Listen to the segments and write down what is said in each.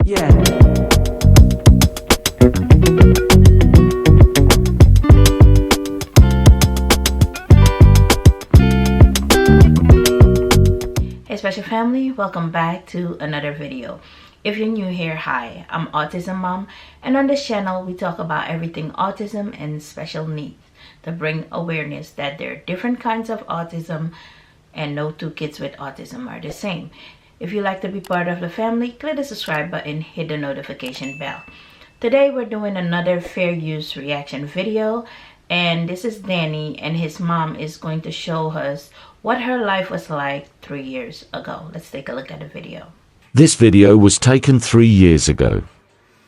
Yeah. Hey special family, welcome back to another video. If you're new here, hi, I'm Autism Mom, and on this channel we talk about everything autism and special needs to bring awareness that there are different kinds of autism and no two kids with autism are the same. If you'd like to be part of the family, click the subscribe button, hit the notification bell. Today we're doing another fair use reaction video, and this is Danny, and his mom is going to show us what her life was like 3 years ago. Let's take a look at the video. This video was taken 3 years ago.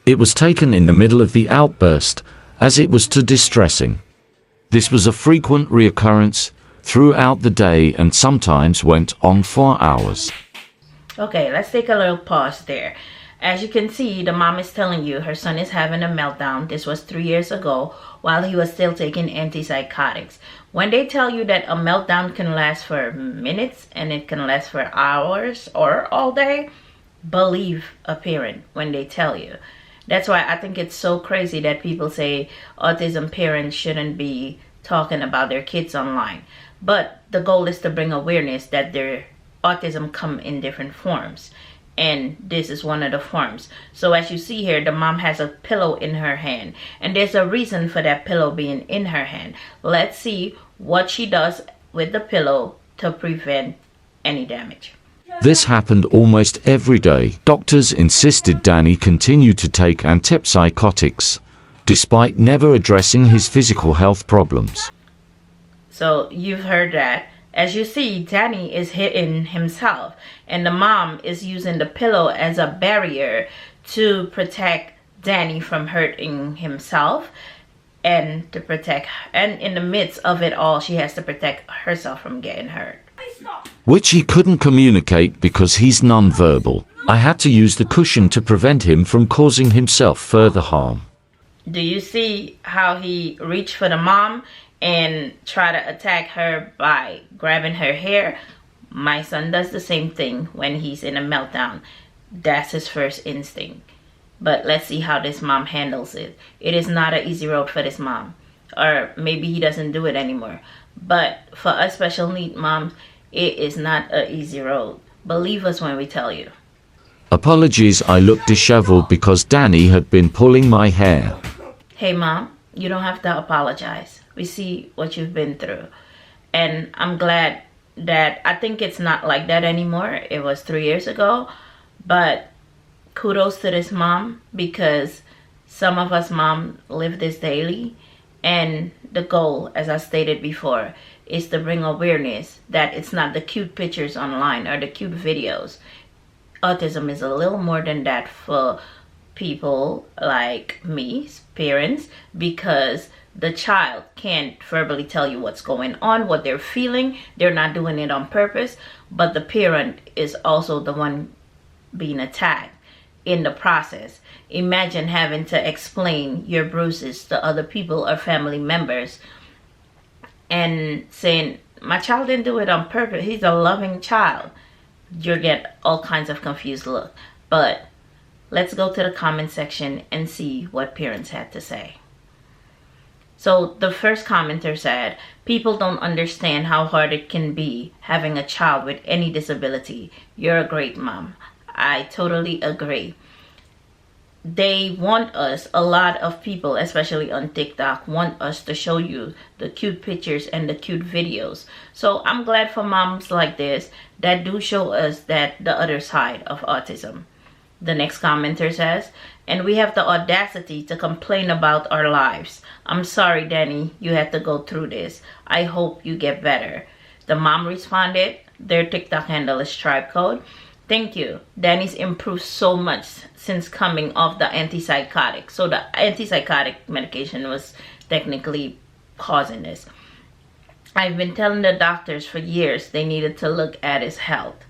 It was taken in the middle of the outburst, as it was too distressing. This was a frequent reoccurrence throughout the day and sometimes went on for hours. Okay, let's take a little pause there. As you can see, the mom is telling you her son is having a meltdown. This was 3 years ago while he was still taking antipsychotics. When they tell you that a meltdown can last for minutes and it can last for hours or all day, believe a parent when they tell you. That's why I think it's so crazy that people say autism parents shouldn't be talking about their kids online. But the goal is to bring awareness that their autism come in different forms, and this is one of the forms. So as you see here, the mom has a pillow in her hand, and there's a reason for that pillow being in her hand. Let's see what she does with the pillow to prevent any damage. This happened almost every day. Doctors insisted Danny continue to take antipsychotics, despite never addressing his physical health problems. So you've heard that. As you see, Danny is hitting himself, and the mom is using the pillow as a barrier to protect Danny from hurting himself and to protect, and in the midst of it all, she has to protect herself from getting hurt. Which he couldn't communicate because he's nonverbal. I had to use the cushion to prevent him from causing himself further harm. Do you see how he reached for the mom and try to attack her by grabbing her hair? My son does the same thing when he's in a meltdown. That's his first instinct. But let's see how this mom handles it. It is not an easy road for this mom. Or maybe he doesn't do it anymore. But for us special need moms, it is not an easy road. Believe us when we tell you. Apologies, I looked disheveled because Danny had been pulling my hair. Hey mom, you don't have to apologize. We see what you've been through. And I'm glad that, I think it's not like that anymore. It was 3 years ago. But kudos to this mom, because some of us mom live this daily. And the goal, as I stated before, is to bring awareness that it's not the cute pictures online or the cute videos. Autism is a little more than that for people like me, parents, because the child can't verbally tell you what's going on, what they're feeling. They're not doing it on purpose, but the parent is also the one being attacked in the process. Imagine having to explain your bruises to other people or family members and saying, my child didn't do it on purpose, he's a loving child. You'll get all kinds of confused look. But let's go to the comment section and see what parents had to say. So the first commenter said, people don't understand how hard it can be having a child with any disability. You're a great mom. I totally agree. They want us, a lot of people, especially on TikTok, want us to show you the cute pictures and the cute videos. So I'm glad for moms like this that do show us that the other side of autism. The next commenter says, and we have the audacity to complain about our lives. I'm sorry, Danny, you had to go through this. I hope you get better. The mom responded, their TikTok handle is Tribe Code. Thank you. Danny's improved so much since coming off the antipsychotic. So the antipsychotic medication was technically causing this. I've been telling the doctors for years they needed to look at his health.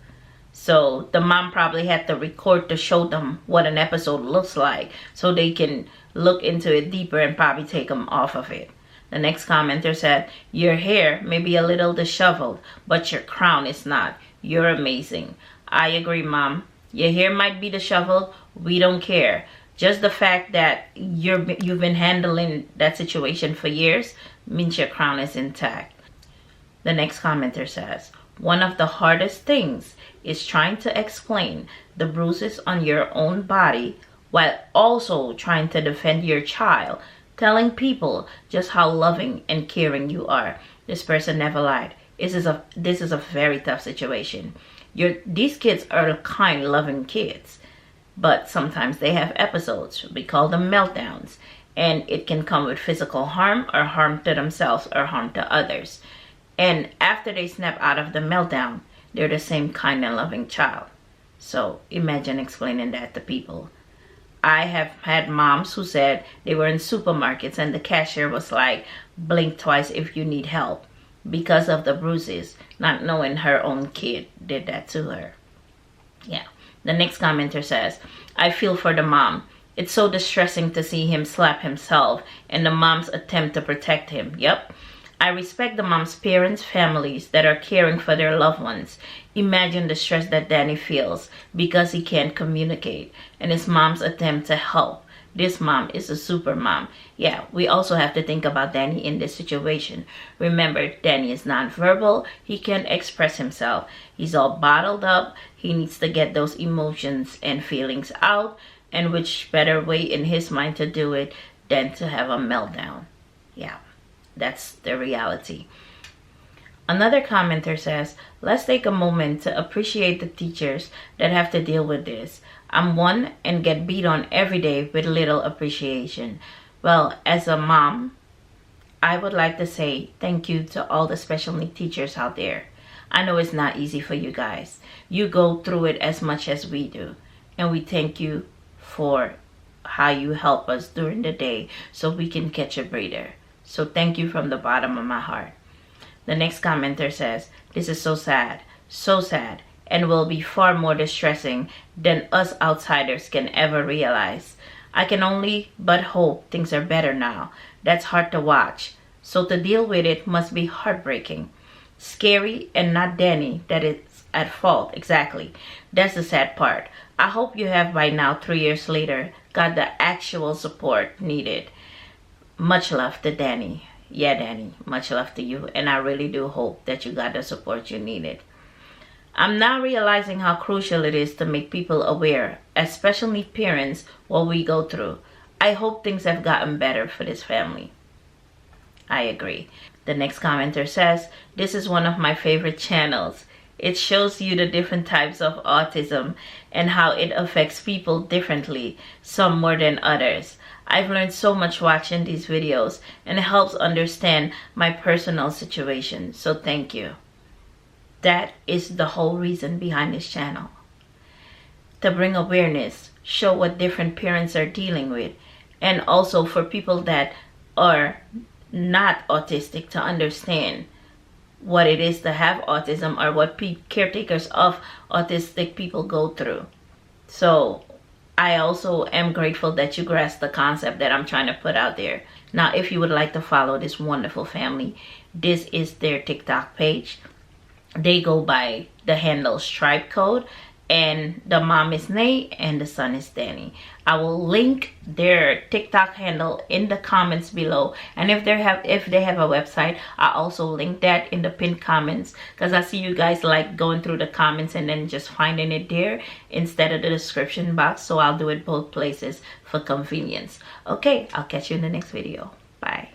So the mom probably had to record to show them what an episode looks like so they can look into it deeper and probably take him off of it. The next commenter said, your hair may be a little disheveled, but your crown is not. You're amazing. I agree, Mom. Your hair might be disheveled. We don't care. Just the fact that you've been handling that situation for years means your crown is intact. The next commenter says, one of the hardest things is trying to explain the bruises on your own body while also trying to defend your child, telling people just how loving and caring you are. This person never lied. This is a very tough situation. These kids are kind, loving kids, but sometimes they have episodes. We call them meltdowns, and it can come with physical harm or harm to themselves or harm to others. And after they snap out of the meltdown, they're the same kind and loving child. So imagine explaining that to people. I have had moms who said they were in supermarkets and the cashier was like, blink twice if you need help, because of the bruises, not knowing her own kid did that to her. Yeah. The next commenter says, I feel for the mom. It's so distressing to see him slap himself and the mom's attempt to protect him. Yep. I respect the mom's parents' families that are caring for their loved ones. Imagine the stress that Danny feels because he can't communicate and his mom's attempt to help. This mom is a super mom. Yeah, we also have to think about Danny in this situation. Remember, Danny is nonverbal. He can't express himself. He's all bottled up. He needs to get those emotions and feelings out. And which better way in his mind to do it than to have a meltdown? Yeah, that's the reality. Another commenter says, let's take a moment to appreciate the teachers that have to deal with this. I'm one and get beat on every day with little appreciation. Well, as a mom, I would like to say thank you to all the special needs teachers out there. I know it's not easy for you guys. You go through it as much as we do. And we thank you for how you help us during the day so we can catch a breather. So thank you from the bottom of my heart. The next commenter says, this is so sad, and will be far more distressing than us outsiders can ever realize. I can only but hope things are better now. That's hard to watch. So to deal with it must be heartbreaking. Scary, and not Danny that is at fault. Exactly. That's the sad part. I hope you have by now, 3 years later, got the actual support needed. Much love to Danny. Yeah, Danny, much love to you, and I really do hope that you got the support you needed. I'm now realizing how crucial it is to make people aware, especially parents, what we go through. I hope things have gotten better for this family. I agree. The next commenter says, this is one of my favorite channels. It shows you the different types of autism and how it affects people differently, some more than others. I've learned so much watching these videos, and it helps understand my personal situation, so thank you. That is the whole reason behind this channel. To bring awareness, show what different parents are dealing with, and also for people that are not autistic to understand what it is to have autism or what caretakers of autistic people go through. So I also am grateful that you grasp the concept that I'm trying to put out there. Now, if you would like to follow this wonderful family, this is their TikTok page. They go by the handle Stripe Code, and the mom is Nay and the son is Danny. I will link their TikTok handle in the comments below, and if they have a website, I also link that in the pinned comments, because I see you guys like going through the comments and then just finding it there instead of the description box, so I'll do it both places for convenience. Okay, I'll catch you in the next video. Bye.